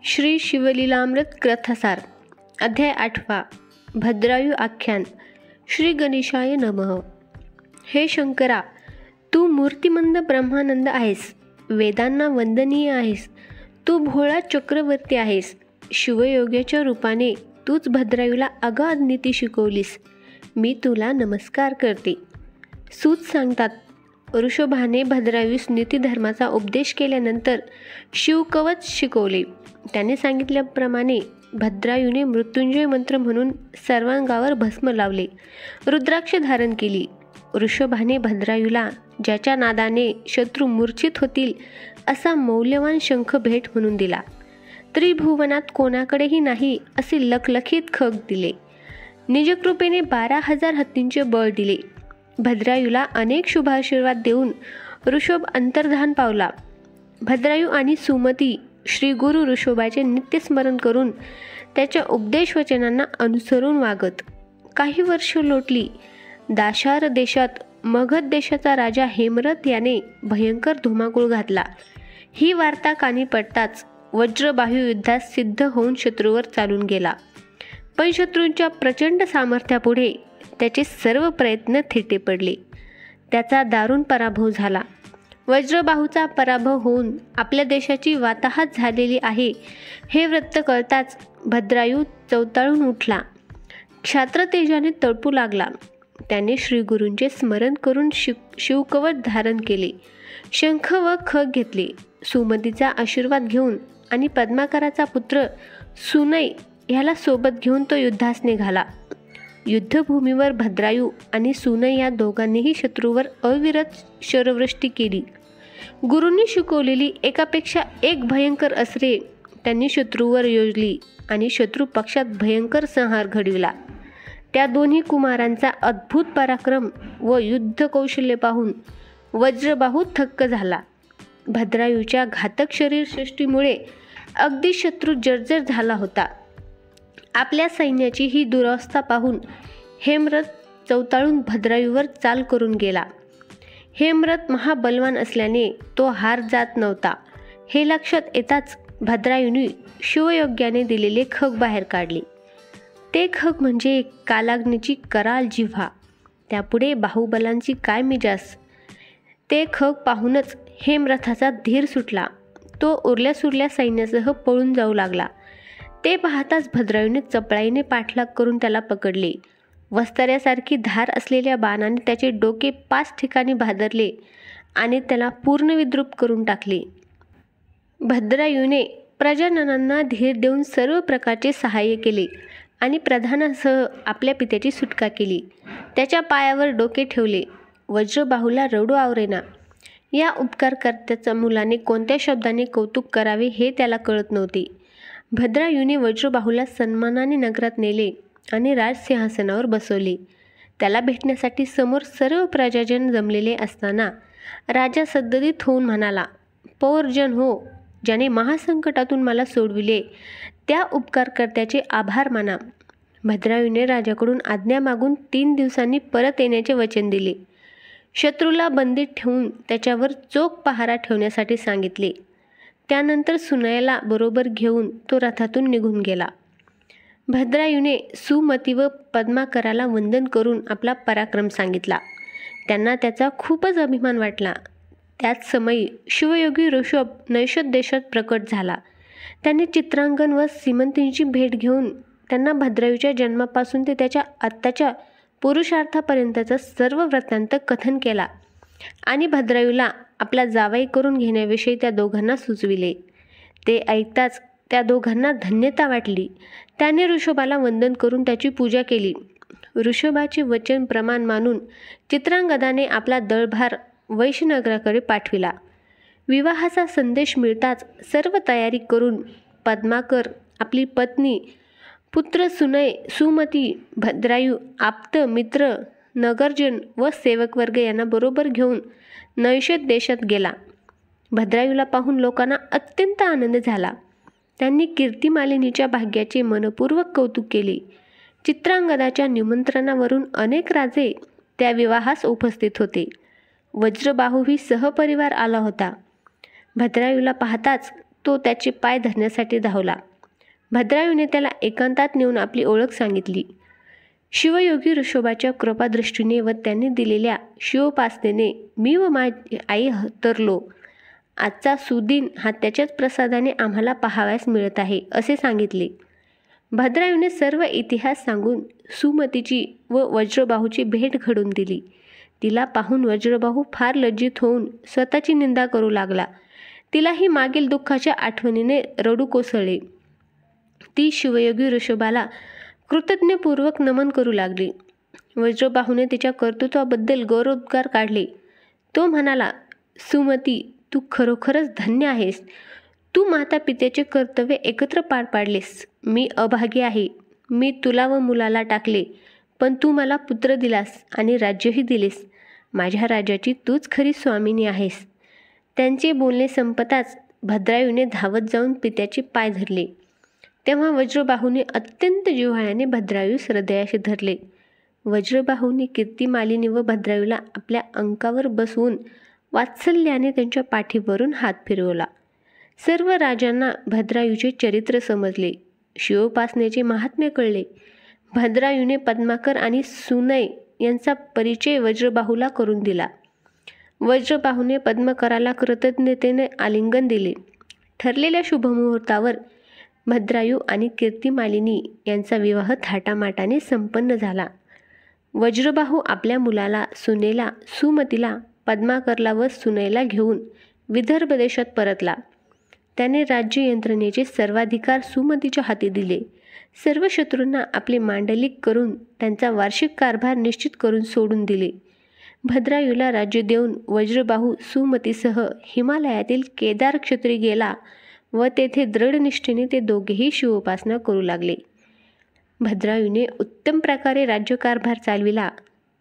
श्री शिवलीलामृत कथासार अध्याय 8 भद्रायू आख्यान. श्री गणेशाय नमः. हे शंकरा, तू मूर्तिमंद ब्रह्मानंद आहेस, वेदांना वंदनीय आहेस, तू भोळा चक्रवर्ती आहेस. शिवयोग्याच्या रूपाने तूच भद्रायूला अगाध नीती शिकवलीस. मी तुला नमस्कार करते. सूत सांगतात, ऋषभाने भद्रायूस नीतिधर्माचा उपदेश केल्यानंतर शिवकवच शिकवले. त्याने सांगितल्याप्रमाणे भद्रायूने मृत्युंजय मंत्र म्हणून सर्वांगावर भस्म लावले, रुद्राक्ष धारण केली. ऋषभाने भद्रायूला ज्याच्या नादाने शत्रू मूर्छित होतील असा मौल्यवान शंख भेट म्हणून दिला. त्रिभुवनात कोणाकडेही नाही असे लखलखीत खग दिले. निजकृपेने 12,000 हत्तींचे बळ दिले. भद्रायूला अनेक शुभाशीर्वाद देऊन ऋषभ अंतर्धान पावला. भद्रायू आणि सुमती श्री गुरु ऋषभाचे नित्यस्मरण करून त्याच्या उपदेशवचनांना अनुसरून वागत. काही वर्ष लोटली. दाशार देशात मगध देशाचा राजा हेमरथ याने भयंकर धुमाकूळ घातला. ही वार्ता कानी पडताच वज्रबाहू युद्धात सिद्ध होऊन शत्रूवर चालून गेला. पण शत्रूंच्या प्रचंड सामर्थ्यापुढे त्याचे सर्व प्रयत्न थिटे पडले. त्याचा दारुण पराभव झाला. वज्रबाहूचा पराभव होऊन आपल्या देशाची वाताहत झालेली आहे हे वृत्त कळताच भद्रायू चवताळून उठला. क्षात्रतेजाने तळपू लागला. त्याने श्रीगुरूंचे स्मरण करून शिवकवच धारण केले, शंख व खग घेतले. सुमतीचा आशीर्वाद घेऊन आणि पद्माकराचा पुत्र सुनय ह्याला सोबत घेऊन तो युद्धास निघाला. युद्धभूमीवर भद्रायू आणि सुनय या दोघांनीही शत्रूवर अविरत शरवृष्टी केली. गुरूंनी शिकवलेली एकापेक्षा एक भयंकर अस्त्रे त्यांनी शत्रूवर योजली आणि शत्रू पक्षात भयंकर संहार घडविला. त्या दोन्ही कुमारांचा अद्भुत पराक्रम व युद्ध कौशल्य पाहून वज्रबाहू थक्क झाला. भद्रायूच्या घातक शरीरसृष्टीमुळे अगदी शत्रू जर्जर झाला होता. आपल्या सैन्याची ही दुरवस्था पाहून हेमरथ चवताळून भद्रायूवर चाल करून गेला. हेमरथ महाबलवान असल्याने तो हार जात नव्हता हे लक्षात येताच भद्रायूने शिवयोग्याने दिलेले खग बाहेर काढले. ते खग म्हणजे कालाग्नीची कराल जिव्हा, त्यापुढे बाहुबलांची काय मिजास. ते खग पाहूनच हेमरथाचा धीर सुटला. तो उरल्या सुरल्या सैन्यासह पळून जाऊ लागला. ते पाहताच भद्रायूने चपळाईने पाठलाग करून त्याला पकडले. वस्ताऱ्यासारखी धार असलेल्या बाणाने त्याचे डोके 5 ठिकाणी भादरले आणि त्याला पूर्ण विद्रूप करून टाकले. भद्रायूने प्रजननांना धीर देऊन सर्व प्रकारचे सहाय्य केले आणि प्रधानासह आपल्या पित्याची सुटका केली. त्याच्या पायावर डोके ठेवले. वज्रबाहूला रडू आवरेना. या उपकारकर्त्याच्या मुलाने कोणत्या शब्दाने कौतुक करावे हे त्याला कळत नव्हते. भद्रायूने वज्रबाहूला सन्मानाने नगरात नेले आणि राजसिंहासनावर बसवले. त्याला भेटण्यासाठी समोर सर्व प्रजाजन जमलेले असताना राजा सद्गदित होऊन म्हणाला, पौरजन हो, ज्याने महासंकटातून मला सोडविले त्या उपकारकर्त्याचे आभार माना. भद्रायूने राजाकडून आज्ञा मागून 3 दिवसांनी परत येण्याचे वचन दिले. शत्रूला बंदीत ठेवून त्याच्यावर चोख पहारा ठेवण्यासाठी सांगितले. त्यानंतर सुनयला बरोबर घेऊन तो रथातून निघून गेला. भद्रायूने सुमती व पद्माकराला वंदन करून आपला पराक्रम सांगितला. त्यांना त्याचा खूपच अभिमान वाटला. त्याच समयी शिवयोगी ऋषभ नैषद देशात प्रकट झाला. त्याने चित्रांगण व सीमंतींची भेट घेऊन त्यांना भद्रायूच्या जन्मापासून ते त्याच्या आत्ताच्या पुरुषार्थापर्यंतचा सर्व वृत्तांत कथन केला आणि भद्रायूला आपला जावई करून घेण्याविषयी त्या दोघांना सुचविले. ते ऐकताच त्या दोघांना धन्यता वाटली. त्याने ऋषभाला वंदन करून त्याची पूजा केली. ऋषभाचे वचन प्रमाण मानून चित्रांगदाने आपला दळभार वैश्यनगराकडे पाठविला. विवाहाचा संदेश मिळताच सर्व तयारी करून पद्माकर, आपली पत्नी, पुत्र सुनय, सुमती, भद्रायू, आप्त मित्र, नगरजन व सेवकवर्ग यांना बरोबर घेऊन नैषद देशात गेला. भद्रायूला पाहून लोकांना अत्यंत आनंद झाला. त्यांनी कीर्तिमालिनीच्या भाग्याचे मनपूर्वक कौतुक केले. चित्रांगदाच्या निमंत्रणावरून अनेक राजे त्या विवाहास उपस्थित होते. वज्रबाहूही सहपरिवार आला होता. भद्रायूला पाहताच तो त्याचे पाय धरण्यासाठी धावला. भद्रायूने त्याला एकांतात नेऊन आपली ओळख सांगितली. शिवयोगी ऋषभाच्या कृपादृष्टीने व त्यांनी दिलेल्या शिवोपासनेने मी व माझी आई तरलो. आजचा सुदिन हा त्याच्याच प्रसादाने आम्हाला पाहावयास मिळत आहे असे सांगितले. भद्रायूने सर्व इतिहास सांगून सुमतीची व वज्रबाहूची भेट घडून दिली. तिला पाहून वज्रबाहू फार लज्जित होऊन स्वतःची निंदा करू लागला. तिलाही मागील दुःखाच्या आठवणीने रडू कोसळले. ती शिवयोगी ऋषभाला कृतज्ञपूर्वक नमन करू लागली. वज्रबाहूने तिच्या कर्तृत्वाबद्दल गौरवोद्गार काढले. तो म्हणाला, सुमती, तू खरोखरच धन्य आहेस. तू माता पित्याचे कर्तव्य एकत्र पार पाडलेस. मी अभागी आहे. मी तुला व मुलाला टाकले, पण तू मला पुत्र दिलास आणि राज्यही दिलेस. माझ्या राज्याची तूच खरी स्वामिनी आहेस. त्यांचे बोलणे संपताच भद्रायूने धावत जाऊन पित्याचे पाय धरले. तेव्हा वज्रबाहूने अत्यंत जिव्हाळ्याने भद्रायूस हृदयाशी धरले. वज्रबाहूने कीर्तिमालिनी व भद्रायूला आपल्या अंकावर बसवून वात्सल्याने त्यांच्या पाठीवरून हात फिरवला. सर्व राजांना भद्रायूचे चरित्र समजले. शिवोपासनेचे महात्म्य कळले. भद्रायूने पद्माकर आणि सुनय यांचा परिचय वज्रबाहूला करून दिला. वज्रबाहूने पद्मकराला कृतज्ञतेने आलिंगन दिले. ठरलेल्या शुभमुहूर्तावर भद्रायू आणि कीर्तिमालिनी यांचा विवाह थाटामाटाने संपन्न झाला. वज्रबाहू आपल्या मुलाला, सुनेला, सुमतीला, पद्माकरला व सुनयला घेऊन विदर्भ देशात परतला. त्याने राज्य यंत्रणेचे सर्वाधिकार सुमतीच्या हाती दिले. सर्व शत्रूंना आपले मांडलिक करून त्यांचा वार्षिक कारभार निश्चित करून सोडून दिले. भद्रायूला राज्य देऊन वज्रबाहू सुमतीसह हिमालयातील केदार क्षेत्री गेला व तेथे दृढनिष्ठेने ते दोघेही शिवोपासना करू लागले. भद्रायूने उत्तम प्रकारे राज्यकारभार चालविला.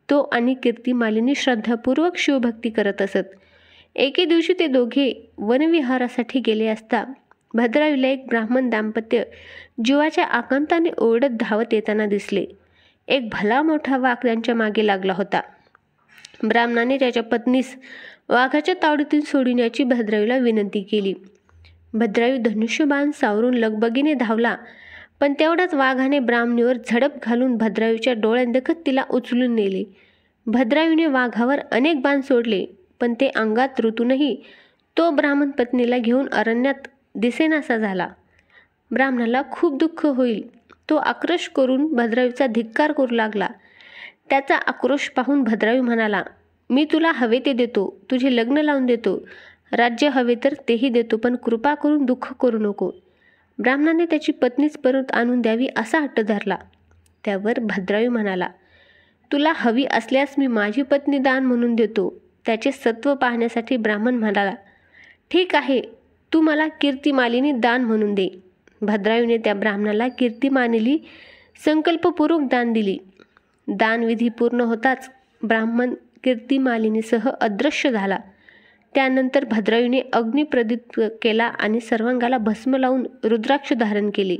तो आणि कीर्तिमालिनी श्रद्धापूर्वक शिवभक्ती करत असत. एके दिवशी ते दोघे वनविहारासाठी गेले असता भद्रायूला एक ब्राह्मण दाम्पत्य जीवाच्या आकांताने ओरडत धावत येताना दिसले. एक भला मोठा वाघ त्यांच्या मागे लागला होता. ब्राह्मणाने त्याच्या पत्नीस वाघाच्या तावडीतून सोडविण्याची भद्रायूला विनंती केली. भद्रायू धनुष्यबाण सावरून लगबगीने धावला, पण तेवढाच वाघाने ब्राह्मणीवर झडप घालून भद्रायूच्या डोळ्यांदेखत तिला उचलून नेले. भद्रायूने वाघावर अनेक बाण सोडले, पण ते अंगात ऋतूनही तो ब्राह्मण पत्नीला घेऊन अरण्यात दिसेनासा झाला. ब्राह्मणाला खूप दुःख होईल. तो आक्रोश करून भद्रायूचा धिक्कार करू लागला. त्याचा आक्रोश पाहून भद्रायू म्हणाला, मी तुला हवे ते देतो, तुझे लग्न लावून देतो, राज्य हवे तर तेही देतो, पण कृपा करून दुःख करू नको. ब्राह्मणाने त्याची पत्नीच परत आणून द्यावी असा हट्ट धरला. त्यावर भद्रायू म्हणाला, तुला हवी असल्यास मी माझी पत्नी दान म्हणून देतो. त्याचे सत्व पाहण्यासाठी ब्राह्मण म्हणाला, ठीक आहे, तू मला कीर्तिमालिनी दान म्हणून दे. भद्रायूने त्या ब्राह्मणाला कीर्तिमालिनी संकल्पपूर्वक दान दिली. दानविधी पूर्ण होताच ब्राह्मण कीर्तिमालिनीसह अदृश्य झाला. त्यानंतर भद्रायूने अग्नी प्रदीप केला आणि सर्वांगाला भस्म लावून रुद्राक्ष धारण केले.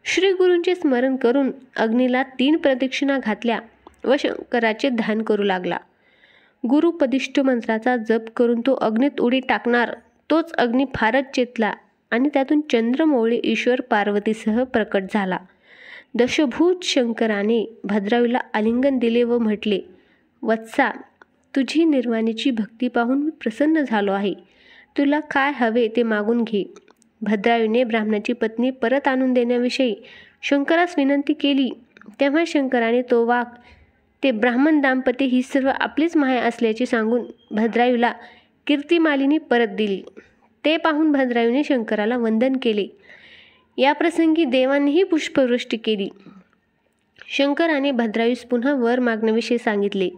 श्री गुरूंचे स्मरण करून अग्नीला 3 प्रदक्षिणा घातल्या व शंकराचे ध्यान करू लागला. गुरुपदिष्ट मंत्राचा जप करून तो अग्नीत उडी टाकणार तोच अग्नी फारच चेतला आणि त्यातून चंद्रमौळी ईश्वर पार्वतीसह प्रकट झाला. दशभूत शंकराने भद्रायूला आलिंगन दिले व म्हटले, वत्सा, तुझी निर्वाणीची भक्ती पाहून मी प्रसन्न झालो आहे. तुला काय हवे ते मागून घे. भद्रायूने ब्राह्मणाची पत्नी परत आणून देण्याविषयी शंकरास विनंती केली. तेव्हा शंकराने तो वाघ, ते ब्राह्मण दाम्पत्य ही सर्व आपलीच माया असल्याचे सांगून भद्रायूला कीर्तिमालिनी परत दिली. ते पाहून भद्रायूने शंकराला वंदन केले. या प्रसंगी देवांनीही पुष्पवृष्टी केली. शंकराने भद्रायूस पुन्हा वर मागण्याविषयी सांगितले.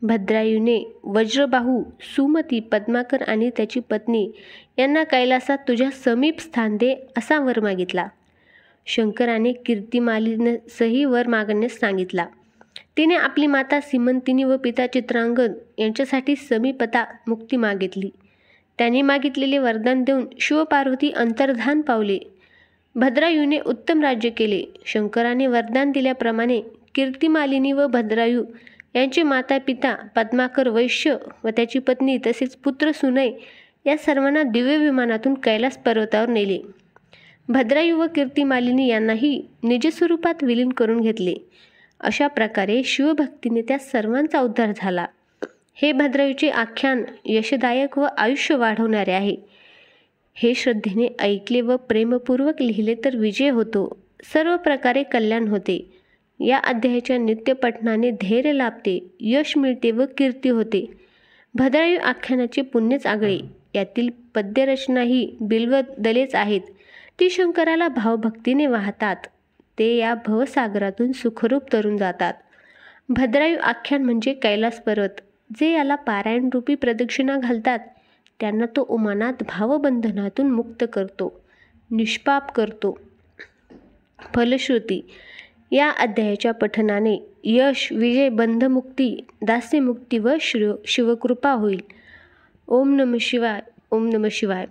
भद्रायूने वज्रबाहू, सुमती, पद्माकर आणि त्याची पत्नी यांना कैलासात तुझ्या समीप स्थान दे असा वर मागितला. शंकराने कीर्तिमालिनीसही वर मागण्यास सांगितला. तिने आपली माता सीमंतिनी व पिता चित्रांगद यांच्यासाठी समीपता मुक्ती मागितली. त्यांनी मागितलेले वरदान देऊन शिवपार्वती अंतर्धान पावले. भद्रायूने उत्तम राज्य केले. शंकराने वरदान दिल्याप्रमाणे कीर्तिमालिनी व भद्रायू यांचे माता पिता पद्माकर वैश्य व त्याची पत्नी तसेच पुत्र सुनय या सर्वांना दिव्य विमानातून कैलास पर्वतावर नेले. भद्रायू व कीर्तिमालिनी यांनाही निजस्वरूपात विलीन करून घेतले. अशा प्रकारे शिवभक्तीने त्या सर्वांचा उद्धार झाला. हे भद्रायूचे आख्यान यशदायक व आयुष्य वाढवणारे आहे. हे श्रद्धेने ऐकले व प्रेमपूर्वक लिहिले तर विजय होतो, सर्व प्रकारे कल्याण होते. या अध्यायाच्या नित्यपठणाने धैर्य लाभते, यश मिळते व कीर्ती होते. भद्रायू आख्यानाचे पुण्यच आगळे. यातील पद्यरचनाही बिल्वदलेच आहेत. ती शंकराला भावभक्तीने वाहतात. ते या भवसागरातून सुखरूप तरून जातात. भद्रायू आख्यान म्हणजे कैलास पर्वत. जे याला पारायण रूपी प्रदक्षिणा घालतात त्यांना तो उमानात भावबंधनातून मुक्त करतो, निष्पाप करतो. फलश्रुती या अध्यायाच्या पठनाने यश, विजय, बंधमुक्ती, दास्यमुक्ती व शिवकृपा होईल. ओम नमः शिवाय. ओम नमः शिवाय.